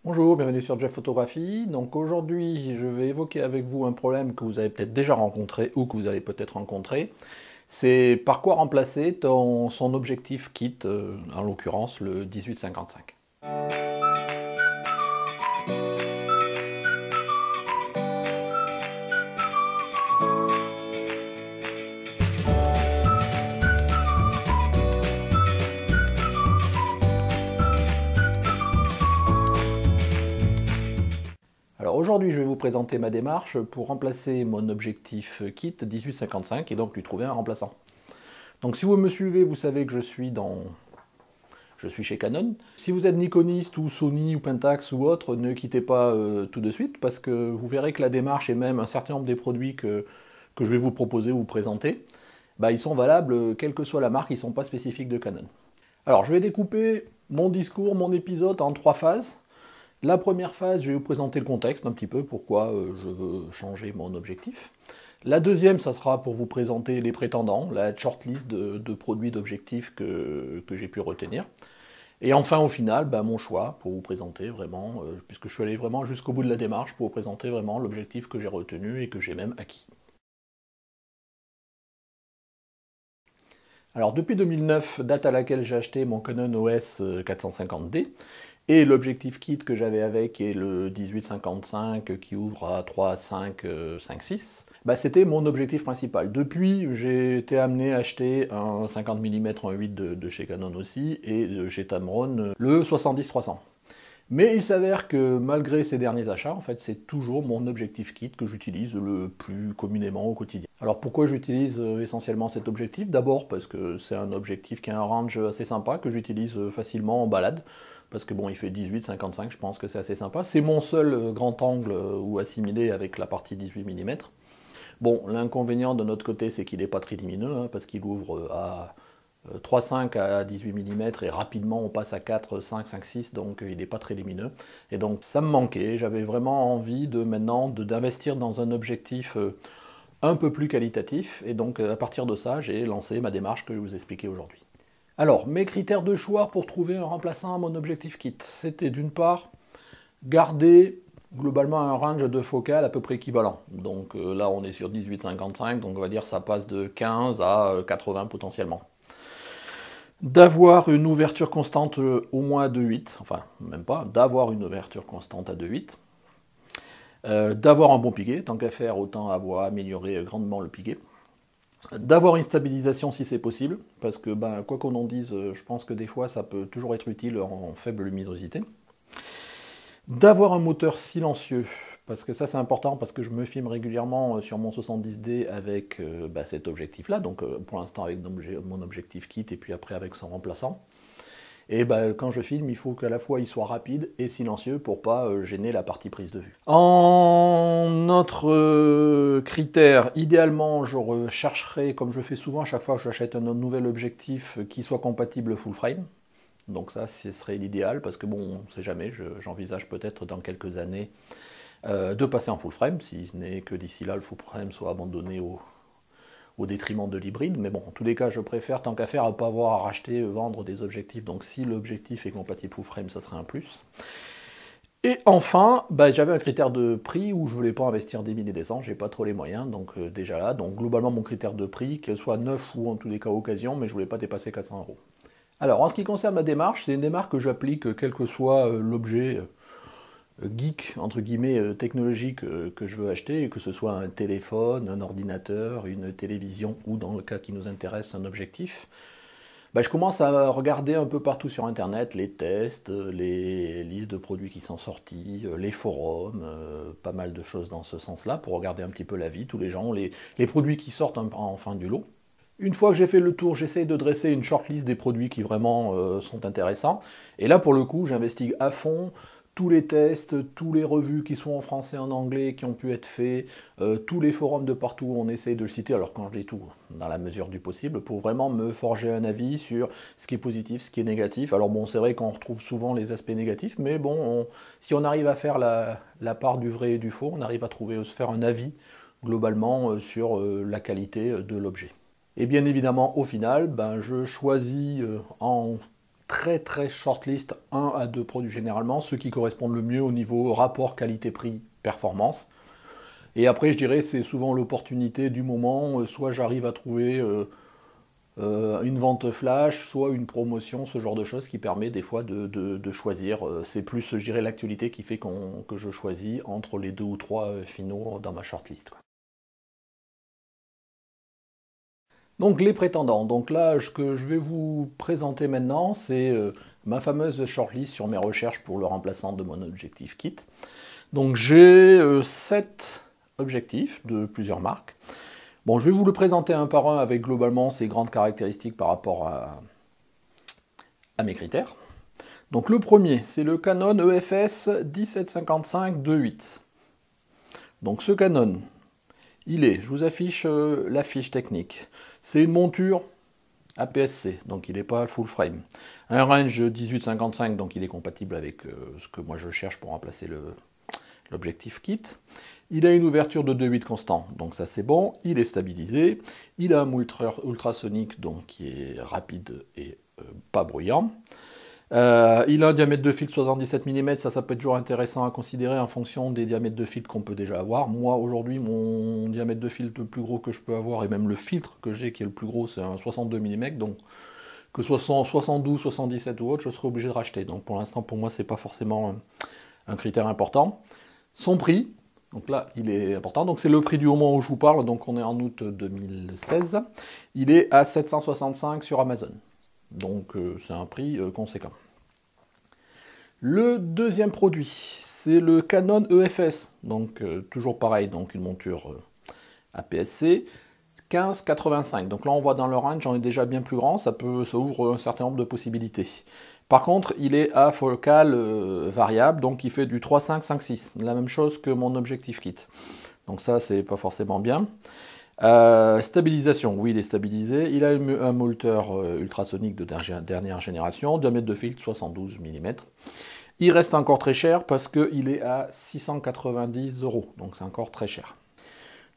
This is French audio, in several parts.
Bonjour, bienvenue sur Jeff Photographie. Donc aujourd'hui, je vais évoquer avec vous un problème que vous avez peut-être déjà rencontré ou que vous allez peut-être rencontrer. C'est par quoi remplacer son objectif kit, en l'occurrence le 18-55. Alors aujourd'hui, je vais vous présenter ma démarche pour remplacer mon objectif kit 18-55 et donc lui trouver un remplaçant. Donc si vous me suivez, vous savez que je suis chez Canon. Si vous êtes Nikoniste ou Sony ou Pentax ou autre, ne quittez pas tout de suite parce que vous verrez que la démarche et même un certain nombre des produits que je vais vous proposer ou vous présenter, bah, ils sont valables quelle que soit la marque, ils ne sont pas spécifiques de Canon. Alors je vais découper mon discours, mon épisode en trois phases. La première phase, je vais vous présenter le contexte un petit peu, pourquoi je veux changer mon objectif. La deuxième, ça sera pour vous présenter les prétendants, la shortlist de produits d'objectifs que j'ai pu retenir. Et enfin, au final, bah, mon choix pour vous présenter vraiment, puisque je suis allé vraiment jusqu'au bout de la démarche, pour vous présenter vraiment l'objectif que j'ai retenu et que j'ai même acquis. Alors depuis 2009, date à laquelle j'ai acheté mon Canon OS 450D, et l'objectif kit que j'avais avec est le 18-55 qui ouvre à 3, 5, 5, 6. Bah, c'était mon objectif principal. Depuis, j'ai été amené à acheter un 50 mm 1.8 de chez Canon aussi, et de chez Tamron le 70-300. Mais il s'avère que malgré ces derniers achats, en fait, c'est toujours mon objectif kit que j'utilise le plus communément au quotidien. Alors pourquoi j'utilise essentiellement cet objectif? D'abord parce que c'est un objectif qui a un range assez sympa, que j'utilise facilement en balade, parce que bon, il fait 18-55, je pense que c'est assez sympa. C'est mon seul grand angle ou assimilé avec la partie 18 mm. Bon, l'inconvénient de notre côté, c'est qu'il n'est pas très lumineux, hein, parce qu'il ouvre à 3,5 à 18 mm et rapidement on passe à 4, 5, 5, 6, donc il n'est pas très lumineux. Et donc ça me manquait, j'avais vraiment envie d'investir dans un objectif un peu plus qualitatif, et donc à partir de ça, j'ai lancé ma démarche que je vais vous expliquer aujourd'hui. Alors, mes critères de choix pour trouver un remplaçant à mon objectif kit, c'était d'une part garder globalement un range de focale à peu près équivalent. Donc là on est sur 18-55, donc on va dire ça passe de 15 à 80 potentiellement. D'avoir une ouverture constante au moins à 2,8, enfin même pas, d'avoir une ouverture constante à 2,8. D'avoir un bon piguet, tant qu'à faire, autant avoir amélioré grandement le piguet. D'avoir une stabilisation si c'est possible, parce que ben, quoi qu'on en dise, je pense que des fois ça peut toujours être utile en faible luminosité. D'avoir un moteur silencieux, parce que ça c'est important, parce que je me filme régulièrement sur mon 70D avec bah, cet objectif-là, donc pour l'instant avec mon objectif kit et puis après avec son remplaçant. Et bah, quand je filme, il faut qu'à la fois il soit rapide et silencieux pour pas gêner la partie prise de vue. En autre critère, idéalement, je rechercherai, comme je fais souvent à chaque fois que j'achète un nouvel objectif, qui soit compatible full frame. Donc ça, ce serait l'idéal, parce que bon, on ne sait jamais, j'envisage peut-être dans quelques années de passer en full frame, si ce n'est que d'ici là, le full frame soit abandonné au détriment de l'hybride. Mais bon, en tous les cas, je préfère, tant qu'à faire, à ne pas avoir à racheter, vendre des objectifs. Donc si l'objectif est compatible full frame, ça serait un plus. Et enfin, bah, j'avais un critère de prix où je voulais pas investir des milliers et des cents, j'ai pas trop les moyens, donc déjà là, donc globalement mon critère de prix, qu'elle soit neuf ou en tous les cas occasion, mais je voulais pas dépasser 400 euros. Alors, en ce qui concerne ma démarche, c'est une démarche que j'applique quel que soit l'objet geek, entre guillemets, technologique que je veux acheter, que ce soit un téléphone, un ordinateur, une télévision, ou dans le cas qui nous intéresse, un objectif. Bah, je commence à regarder un peu partout sur Internet les tests, les listes de produits qui sont sortis, les forums, pas mal de choses dans ce sens-là, pour regarder un petit peu la vie, tous les gens, les produits qui sortent en fin du lot. Une fois que j'ai fait le tour, j'essaye de dresser une shortlist des produits qui vraiment sont intéressants. Et là, pour le coup, j'investigue à fond tous les tests, tous les revues qui sont en français et en anglais, qui ont pu être faits, tous les forums de partout où on essaye de le citer, alors quand je dis tout, dans la mesure du possible, pour vraiment me forger un avis sur ce qui est positif, ce qui est négatif. Alors bon, c'est vrai qu'on retrouve souvent les aspects négatifs, mais bon, si on arrive à faire la part du vrai et du faux, on arrive à se faire un avis globalement sur la qualité de l'objet. Et bien évidemment, au final, ben, je choisis en très shortlist 1 à 2 produits généralement, ceux qui correspondent le mieux au niveau rapport qualité-prix performance. Et après, je dirais, c'est souvent l'opportunité du moment, soit j'arrive à trouver une vente flash, soit une promotion, ce genre de choses qui permet des fois de choisir. C'est plus, je dirais, l'actualité qui fait que je choisis entre les 2 ou 3 finaux dans ma shortlist. Donc les prétendants. Donc là, ce que je vais vous présenter maintenant, c'est ma fameuse shortlist sur mes recherches pour le remplaçant de mon objectif kit. Donc j'ai 7 objectifs de plusieurs marques. Bon, je vais vous le présenter un par un avec globalement ses grandes caractéristiques par rapport à mes critères. Donc le premier, c'est le Canon EFS 1755-2.8. Donc ce Canon, je vous affiche la fiche technique. C'est une monture APS-C, donc il n'est pas full frame. Un range 18-55, donc il est compatible avec ce que moi je cherche pour remplacer l'objectif kit. Il a une ouverture de 2.8 constant, donc ça c'est bon. Il est stabilisé. Il a un moteur ultrasonique, donc qui est rapide et pas bruyant. Il a un diamètre de filtre 77 mm, ça peut être toujours intéressant à considérer en fonction des diamètres de filtre qu'on peut déjà avoir. Moi aujourd'hui mon diamètre de filtre le plus gros que je peux avoir, et même le filtre que j'ai qui est le plus gros, c'est un 62 mm, donc que ce soit 72, 77 ou autre, je serai obligé de racheter. Donc pour l'instant pour moi c'est pas forcément un critère important. Son prix, donc là il est important, donc c'est le prix du moment où je vous parle, donc on est en août 2016, il est à 765 sur Amazon. Donc c'est un prix conséquent. Le deuxième produit, c'est le Canon EFS, donc toujours pareil, donc une monture APS-C, 15-85. Donc là on voit dans le range, j'en ai déjà bien plus grand, ça ouvre un certain nombre de possibilités. Par contre, il est à focale variable, donc il fait du 3.5-5.6, la même chose que mon objectif kit. Donc ça, c'est pas forcément bien. Stabilisation, oui, il est stabilisé. Il a un moteur ultrasonique de dernière génération, diamètre de filtre 72 mm. Il reste encore très cher parce qu'il est à 690 €, donc c'est encore très cher.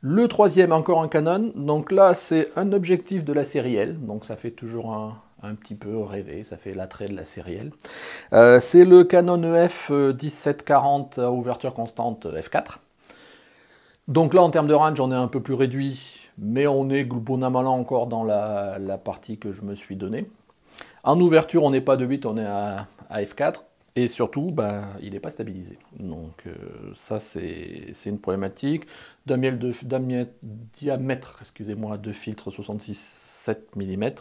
Le troisième, encore un Canon, donc là c'est un objectif de la série L, donc ça fait toujours un petit peu rêver, ça fait l'attrait de la série L. C'est le Canon EF 1740 à ouverture constante f4. Donc là, en termes de range, on est un peu plus réduit, mais on est bon an mal an encore dans la partie que je me suis donnée. En ouverture, on n'est pas de 8, on est à f4, et surtout, il n'est pas stabilisé. Donc ça, c'est une problématique. Diamètre, excusez-moi, de filtre 66,7 mm.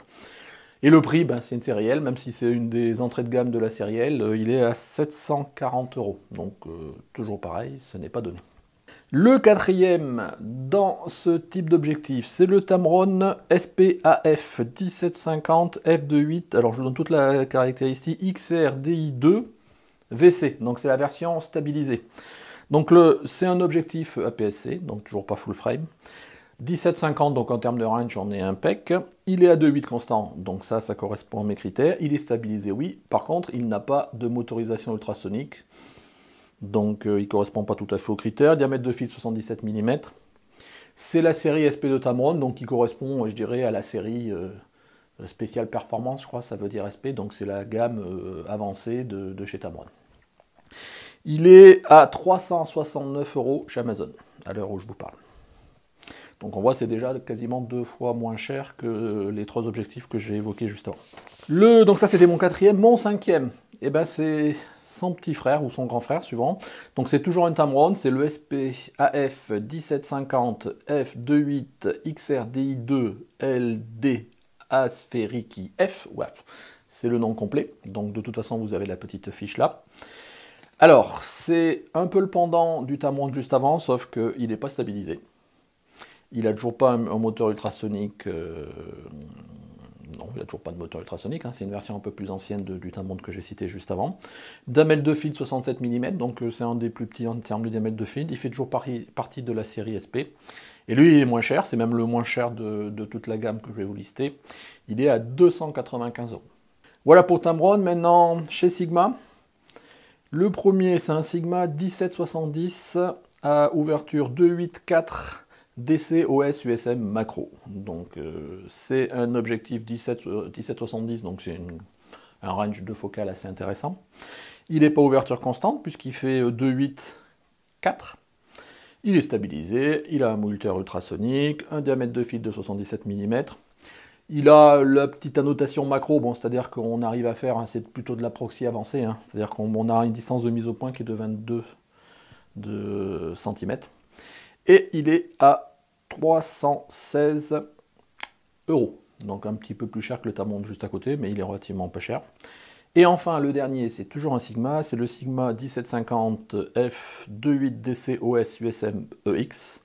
Et le prix, c'est une série L, même si c'est une des entrées de gamme de la série L, il est à 740 €. Donc toujours pareil, ce n'est pas donné. Le quatrième dans ce type d'objectif, c'est le Tamron SPAF 1750 f2.8. Alors je vous donne toute la caractéristique XRDI2 VC, donc c'est la version stabilisée. Donc c'est un objectif APS-C, donc toujours pas full frame. 1750, donc en termes de range, on est impec. Il est à 2.8 constant, donc ça correspond à mes critères. Il est stabilisé, oui. Par contre, il n'a pas de motorisation ultrasonique. Donc il ne correspond pas tout à fait aux critères. Diamètre de filtre 77 mm. C'est la série SP de Tamron, donc qui correspond, je dirais, à la série spéciale performance, je crois, ça veut dire SP, donc c'est la gamme avancée de chez Tamron. Il est à 369 € chez Amazon, à l'heure où je vous parle. Donc on voit c'est déjà quasiment 2 fois moins cher que les 3 objectifs que j'ai évoqués juste avant. Donc ça c'était mon quatrième. Mon cinquième, c'est son petit frère ou son grand frère suivant. Donc c'est toujours un Tamron, c'est le SPAF 1750 f2.8 XRDI2 LD Aspherici F. Ouais, c'est le nom complet. Donc de toute façon vous avez la petite fiche là. Alors c'est un peu le pendant du Tamron juste avant, sauf qu'il n'est pas stabilisé. Il n'a toujours pas un moteur ultrasonique. Non, il n'a toujours pas de moteur ultrasonique. C'est une version un peu plus ancienne du Tamron que j'ai cité juste avant. Diamètre de filtre 67 mm, donc c'est un des plus petits en termes de diamètre de filtre. Il fait toujours partie de la série SP. Et lui, il est moins cher. C'est même le moins cher de toute la gamme que je vais vous lister. Il est à 295 €. Voilà pour Tamron. Maintenant, chez Sigma. Le premier, c'est un Sigma 1770 à ouverture 2.8.4. DC OS USM macro. Donc c'est un objectif 1770, donc c'est un range de focale assez intéressant. Il n'est pas ouverture constante puisqu'il fait 2,8, 4. Il est stabilisé, il a un moteur ultrasonique, un diamètre de fil de 77 mm. Il a la petite annotation macro, bon, c'est-à-dire qu'on arrive à faire, hein, c'est plutôt de la proxy avancée, hein, c'est-à-dire qu'on a une distance de mise au point qui est de 22 cm. Et il est à 316 €. Donc un petit peu plus cher que le Tamron juste à côté, mais il est relativement pas cher. Et enfin, le dernier, c'est toujours un Sigma, c'est le Sigma 1750 f28DC OS USM EX.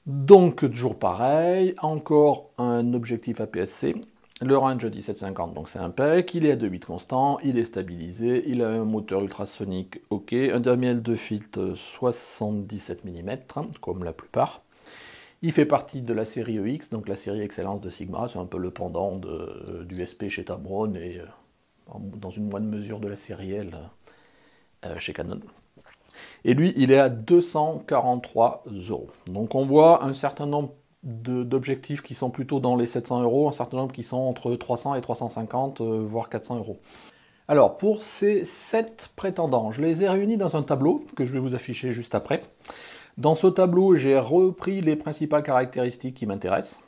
Donc, toujours pareil, encore un objectif APS-C, le range 1750, donc c'est impec, il est à 2,8 constant, il est stabilisé, il a un moteur ultrasonique OK, un diamètre de filtre 77 mm, comme la plupart. Il fait partie de la série EX, donc la série Excellence de Sigma, c'est un peu le pendant du SP chez Tamron et dans une moindre mesure de la série L chez Canon. Et lui, il est à 243 €. Donc on voit un certain nombre d'objectifs qui sont plutôt dans les 700 €, un certain nombre qui sont entre 300 et 350, voire 400 €. Alors pour ces 7 prétendants, je les ai réunis dans un tableau que je vais vous afficher juste après. Dans ce tableau, j'ai repris les principales caractéristiques qui m'intéressent.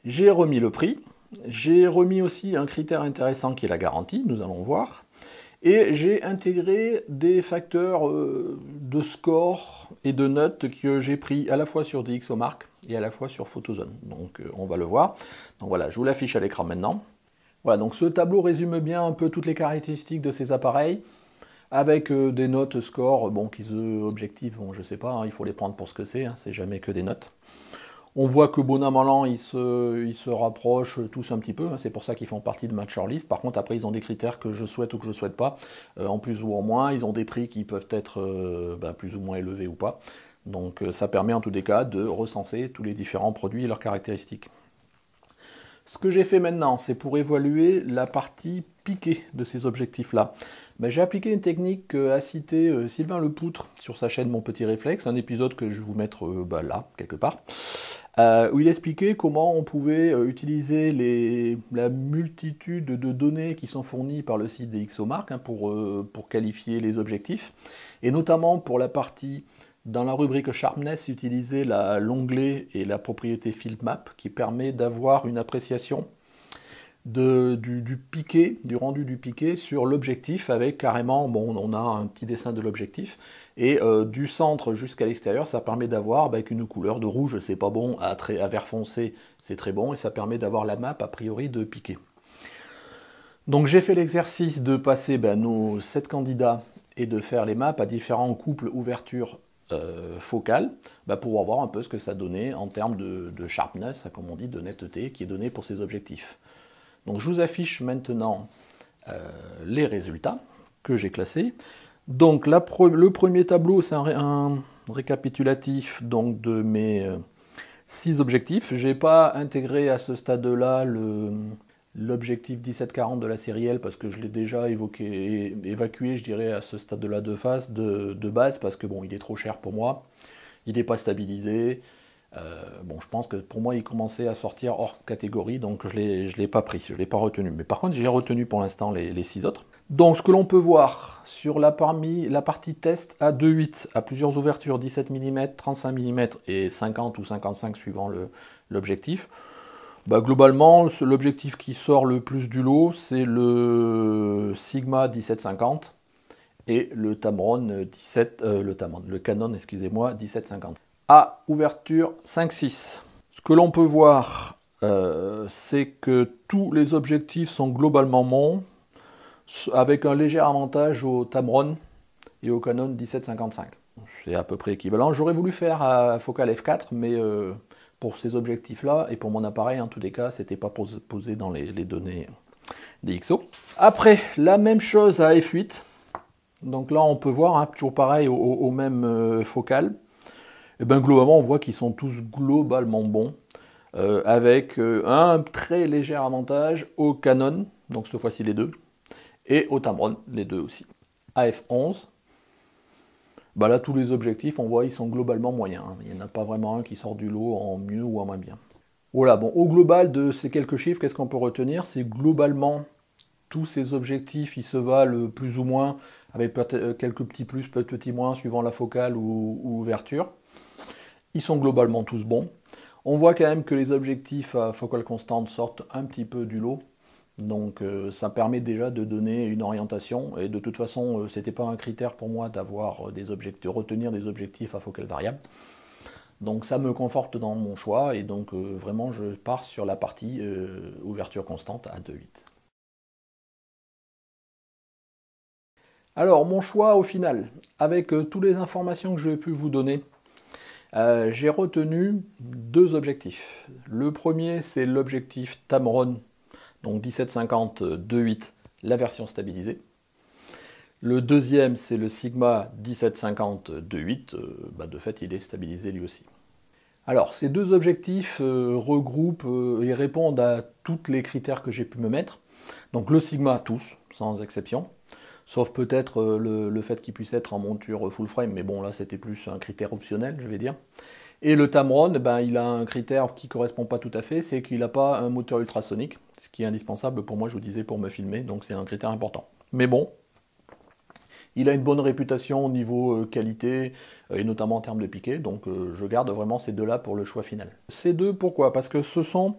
J'ai remis le prix. J'ai remis aussi un critère intéressant qui est la garantie, nous allons voir. Et j'ai intégré des facteurs de score et de notes que j'ai pris à la fois sur DxOMark et à la fois sur PhotoZone. Donc on va le voir. Donc voilà, je vous l'affiche à l'écran maintenant. Voilà, donc ce tableau résume bien un peu toutes les caractéristiques de ces appareils, avec des notes score, bon, qui sont objectives, bon, je sais pas, hein, il faut les prendre pour ce que c'est, hein, c'est jamais que des notes. On voit que bon an mal an, ils se rapprochent tous un petit peu, hein, c'est pour ça qu'ils font partie de ma shortlist. Par contre, après, ils ont des critères que je souhaite ou que je ne souhaite pas, en plus ou en moins. Ils ont des prix qui peuvent être plus ou moins élevés ou pas. Donc ça permet en tous les cas de recenser tous les différents produits et leurs caractéristiques. Ce que j'ai fait maintenant, c'est pour évaluer la partie piquée de ces objectifs-là. J'ai appliqué une technique qu'a cité Sylvain Lepoutre sur sa chaîne Mon Petit Réflexe, un épisode que je vais vous mettre là, quelque part, où il expliquait comment on pouvait utiliser la multitude de données qui sont fournies par le site DxOMark pour qualifier les objectifs, et notamment pour la partie, dans la rubrique Sharpness, utiliser l'onglet et la propriété Field Map qui permet d'avoir une appréciation du piqué, du rendu du piqué sur l'objectif avec carrément, bon, on a un petit dessin de l'objectif et du centre jusqu'à l'extérieur, ça permet d'avoir avec une couleur de rouge, c'est pas bon, à vert foncé, c'est très bon et ça permet d'avoir la map a priori de piqué. Donc j'ai fait l'exercice de passer nos 7 candidats et de faire les maps à différents couples ouverture focale pour voir un peu ce que ça donnait en termes de sharpness, comme on dit, de netteté qui est donné pour ces objectifs. Donc je vous affiche maintenant les résultats que j'ai classés. Donc le premier tableau, c'est un récapitulatif donc, de mes 6 objectifs. Je n'ai pas intégré à ce stade-là l'objectif 1740 de la série L parce que je l'ai déjà évacué, je dirais, à ce stade-là de base, parce que bon, il est trop cher pour moi, il n'est pas stabilisé. Je pense que pour moi il commençait à sortir hors catégorie, donc je ne l'ai pas pris, je ne l'ai pas retenu. Mais par contre j'ai retenu pour l'instant les 6 autres. Donc ce que l'on peut voir sur la partie test à 2.8, à plusieurs ouvertures, 17 mm, 35 mm et 50 ou 55 suivant l'objectif, globalement l'objectif qui sort le plus du lot c'est le Sigma 1750 et le Tamron le Canon, excusez-moi, 1750. À ouverture 5.6. Ce que l'on peut voir, c'est que tous les objectifs sont globalement bons, avec un léger avantage au Tamron et au Canon 1755. C'est à peu près équivalent. J'aurais voulu faire à focale f4, mais pour ces objectifs-là, et pour mon appareil, en tous les cas, c'était pas posé dans les données DxO. Après, la même chose à f8. Donc là, on peut voir, toujours pareil, au même focale. Et globalement, on voit qu'ils sont tous globalement bons, avec un très léger avantage au Canon, donc cette fois-ci les deux, et au Tamron, les deux aussi. À f11, là tous les objectifs, on voit, ils sont globalement moyens. Il n'y en a pas vraiment un qui sort du lot en mieux ou en moins bien. Voilà, bon, au global de ces quelques chiffres, qu'est-ce qu'on peut retenir? C'est globalement tous ces objectifs, ils se valent plus ou moins, avec peut-être quelques petits plus, peut-être petits moins, suivant la focale ou ouverture. Ils sont globalement tous bons. On voit quand même que les objectifs à focale constante sortent un petit peu du lot. Donc ça permet déjà de donner une orientation. Et de toute façon, ce n'était pas un critère pour moi d'avoir de retenir des objectifs à focale variable. Donc ça me conforte dans mon choix. Et donc vraiment, je pars sur la partie ouverture constante à 2,8. Alors, mon choix au final, avec toutes les informations que j'ai pu vous donner, j'ai retenu deux objectifs. Le premier, c'est l'objectif Tamron, donc 1750 2.8, la version stabilisée. Le deuxième, c'est le Sigma 1750 2.8, de fait, il est stabilisé lui aussi. Alors, ces deux objectifs regroupent et répondent à tous les critères que j'ai pu me mettre. Donc, le Sigma, tous, sans exception. Sauf peut-être le fait qu'il puisse être en monture full frame, mais bon là c'était plus un critère optionnel, je vais dire. Et le Tamron, il a un critère qui ne correspond pas tout à fait, c'est qu'il n'a pas un moteur ultrasonique, ce qui est indispensable pour moi, je vous disais, pour me filmer, donc c'est un critère important. Mais bon, il a une bonne réputation au niveau qualité, et notamment en termes de piqué, donc je garde vraiment ces deux-là pour le choix final. Ces deux, pourquoi? Parce que ce sont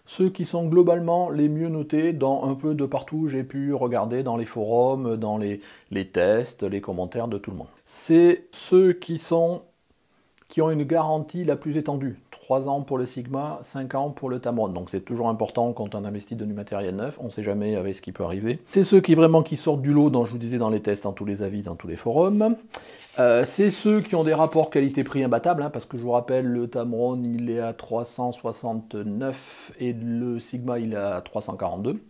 ceux qui sont globalement les mieux notés dans un peu de partout où j'ai pu regarder, dans les forums, dans les tests, les commentaires de tout le monde. C'est ceux qui ont une garantie la plus étendue. 3 ans pour le Sigma, 5 ans pour le Tamron. Donc c'est toujours important quand on investit dans du matériel neuf, on ne sait jamais avec ce qui peut arriver. C'est ceux qui sortent du lot, dont je vous disais dans les tests, dans tous les avis, dans tous les forums. C'est ceux qui ont des rapports qualité-prix imbattables, parce que je vous rappelle, le Tamron il est à 369 et le Sigma il est à 342.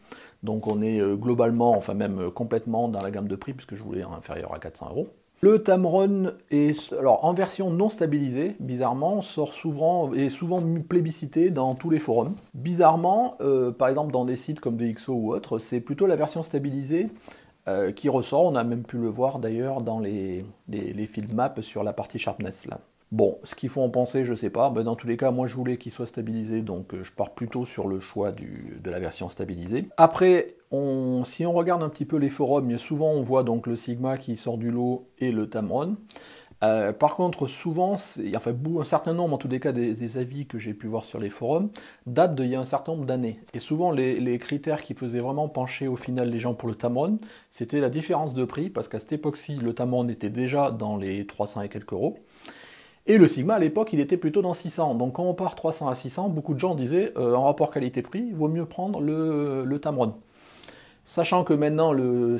Donc on est globalement, enfin même complètement dans la gamme de prix, puisque je voulais inférieur à 400 €. Le Tamron est, alors en version non stabilisée, bizarrement, est souvent plébiscité dans tous les forums. Bizarrement, par exemple dans des sites comme DxO ou autres, c'est plutôt la version stabilisée qui ressort. On a même pu le voir d'ailleurs dans les field maps sur la partie sharpness là. Bon, ce qu'il faut en penser, je sais pas. Dans tous les cas, moi je voulais qu'il soit stabilisé, donc je pars plutôt sur le choix de la version stabilisée. Après, si on regarde un petit peu les forums, souvent on voit donc le Sigma qui sort du lot et le Tamron. Par contre, souvent, un certain nombre, en tous les cas, des avis que j'ai pu voir sur les forums, datent d'il y a un certain nombre d'années. Et souvent, les critères qui faisaient vraiment pencher au final les gens pour le Tamron, c'était la différence de prix, parce qu'à cette époque-ci, le Tamron était déjà dans les 300 et quelques euros. Et le Sigma, à l'époque, il était plutôt dans 600. Donc quand on part 300 à 600, beaucoup de gens disaient, en rapport qualité-prix, il vaut mieux prendre le Tamron. Sachant que maintenant, le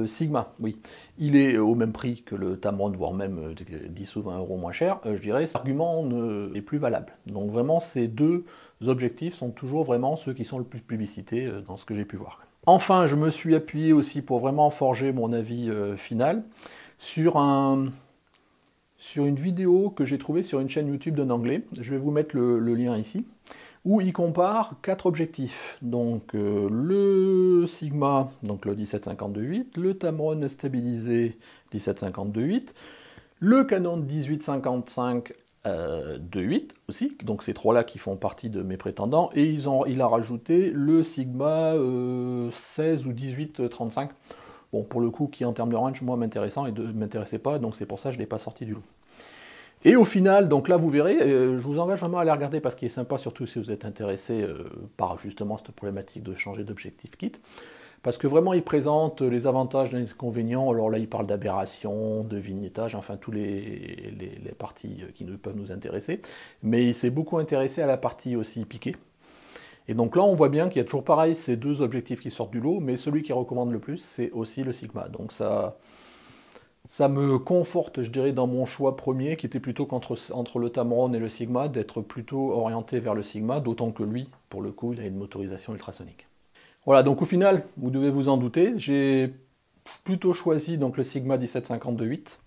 Sigma, oui, il est au même prix que le Tamron, voire même 10 ou 20 € moins cher, je dirais, cet argument n'est plus valable. Donc vraiment, ces deux objectifs sont toujours vraiment ceux qui sont le plus publicités dans ce que j'ai pu voir. Enfin, je me suis appuyé aussi pour vraiment forger mon avis final sur une vidéo que j'ai trouvée sur une chaîne YouTube d'un Anglais. Je vais vous mettre le lien ici, où il compare 4 objectifs. Donc le Sigma, donc le 1750-2.8, le Tamron stabilisé 1750-2.8, le Canon 1855 2.8 aussi, donc ces trois-là qui font partie de mes prétendants, et il a rajouté le Sigma 16 ou 18-35. Bon, pour le coup, qui en termes de range, moi, m'intéressait pas, donc c'est pour ça que je ne l'ai pas sorti du lot. Et au final, donc là, vous verrez, je vous engage vraiment à aller regarder, parce qu'il est sympa, surtout si vous êtes intéressé par justement cette problématique de changer d'objectif kit, parce que vraiment, il présente les avantages et les inconvénients. Alors là, il parle d'aberration, de vignettage, enfin, tous les parties qui peuvent nous intéresser, mais il s'est beaucoup intéressé à la partie aussi piquée. Et donc là, on voit bien qu'il y a toujours pareil, ces deux objectifs qui sortent du lot, mais celui qui recommande le plus, c'est aussi le Sigma. Donc ça me conforte, je dirais, dans mon choix premier, qui était plutôt entre le Tamron et le Sigma, d'être plutôt orienté vers le Sigma, d'autant que lui, pour le coup, il a une motorisation ultrasonique. Voilà, donc au final, vous devez vous en douter, j'ai plutôt choisi donc le Sigma 1750-2.8.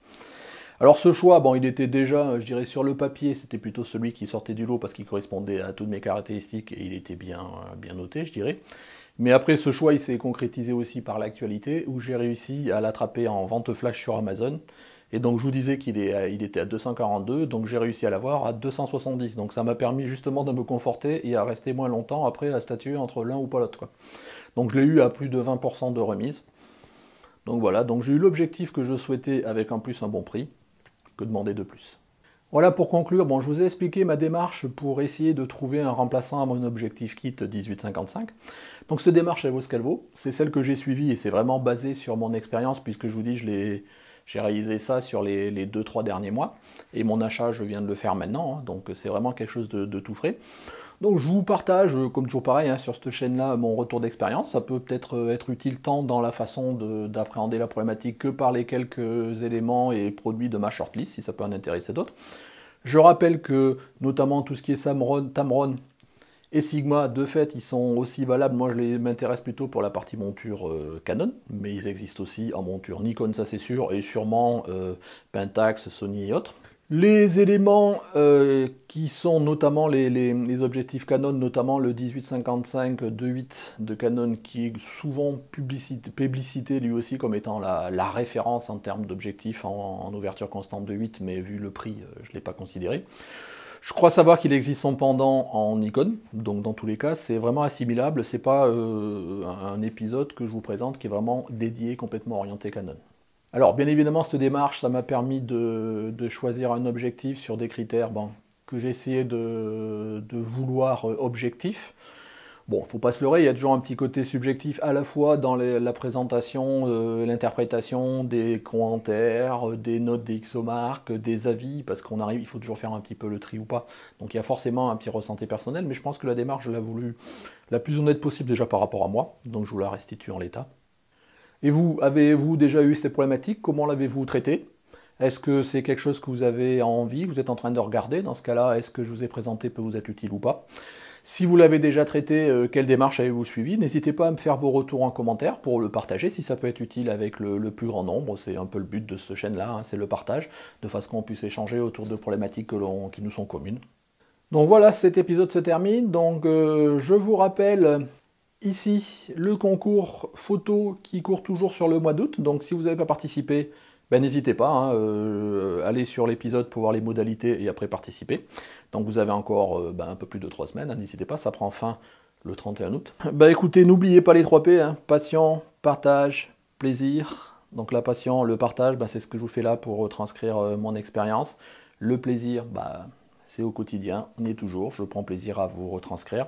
Alors ce choix, bon, il était déjà, je dirais, sur le papier, c'était plutôt celui qui sortait du lot parce qu'il correspondait à toutes mes caractéristiques et il était bien noté, je dirais. Mais après, ce choix, il s'est concrétisé aussi par l'actualité, où j'ai réussi à l'attraper en vente flash sur Amazon. Et donc je vous disais qu'il était à 242, donc j'ai réussi à l'avoir à 270. Donc ça m'a permis justement de me conforter et à rester moins longtemps après à statuer entre l'un ou pas l'autre, quoi. Donc je l'ai eu à plus de 20% de remise. Donc voilà, donc j'ai eu l'objectif que je souhaitais avec en plus un bon prix. Que demander de plus? Voilà pour conclure, bon, je vous ai expliqué ma démarche pour essayer de trouver un remplaçant à mon objectif kit 1855. Donc cette démarche, elle vaut ce qu'elle vaut. C'est celle que j'ai suivie et c'est vraiment basé sur mon expérience puisque je vous dis, j'ai réalisé ça sur les 2-3 derniers mois. Et mon achat, je viens de le faire maintenant, hein, donc c'est vraiment quelque chose de tout frais. Donc je vous partage, comme toujours pareil, hein, sur cette chaîne-là, mon retour d'expérience. Ça peut peut-être être utile tant dans la façon d'appréhender la problématique que par les quelques éléments et produits de ma shortlist, si ça peut en intéresser d'autres. Je rappelle que, notamment tout ce qui est Tamron et Sigma, de fait, ils sont aussi valables. Moi, je m'intéresse plutôt pour la partie monture Canon, mais ils existent aussi en monture Nikon, ça c'est sûr, et sûrement Pentax, Sony et autres. Les éléments qui sont notamment les objectifs Canon, notamment le 18-55 2.8 de Canon, qui est souvent publicité lui aussi comme étant la référence en termes d'objectifs en ouverture constante de 8, mais vu le prix, je ne l'ai pas considéré. Je crois savoir qu'il existe son pendant en Nikon, donc dans tous les cas, c'est vraiment assimilable, c'est pas un épisode que je vous présente qui est vraiment dédié, complètement orienté Canon. Alors, bien évidemment, cette démarche, ça m'a permis de choisir un objectif sur des critères que j'ai essayé de vouloir objectifs. Bon, faut pas se leurrer, il y a toujours un petit côté subjectif à la fois dans la présentation, l'interprétation des commentaires, des notes des XO-marques, des avis, parce qu'on arrive, il faut toujours faire un petit peu le tri ou pas. Donc il y a forcément un petit ressenti personnel, mais je pense que la démarche, je l'ai voulu la plus honnête possible déjà par rapport à moi, donc je vous la restitue en l'état. Et vous, avez-vous déjà eu cette problématique? Comment l'avez-vous traité? Est-ce que c'est quelque chose que vous avez envie, que vous êtes en train de regarder? Dans ce cas-là, est-ce que je vous ai présenté peut vous être utile ou pas? Si vous l'avez déjà traité, quelle démarche avez-vous suivi? N'hésitez pas à me faire vos retours en commentaire pour le partager si ça peut être utile avec le plus grand nombre. C'est un peu le but de cette chaîne-là, hein, c'est le partage, de façon qu'on puisse échanger autour de problématiques qui nous sont communes. Donc voilà, cet épisode se termine. Donc je vous rappelle ici le concours photo qui court toujours sur le mois d'août. Donc si vous n'avez pas participé, n'hésitez pas, hein, allez sur l'épisode pour voir les modalités et après participer. Donc vous avez encore un peu plus de 3 semaines, hein, n'hésitez pas, ça prend fin le 31 août. Écoutez, n'oubliez pas les 3 P, hein, passion, partage, plaisir. Donc la passion, le partage, c'est ce que je vous fais là pour retranscrire mon expérience. Le plaisir, c'est au quotidien, on y est toujours, je prends plaisir à vous retranscrire.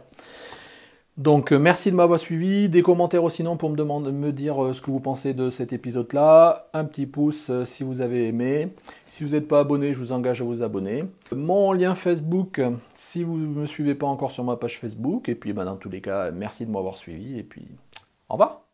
Donc merci de m'avoir suivi, des commentaires aussi sinon pour me dire ce que vous pensez de cet épisode-là, un petit pouce si vous avez aimé, si vous n'êtes pas abonné, je vous engage à vous abonner. Mon lien Facebook, si vous ne me suivez pas encore sur ma page Facebook, et puis dans tous les cas, merci de m'avoir suivi, et puis au revoir.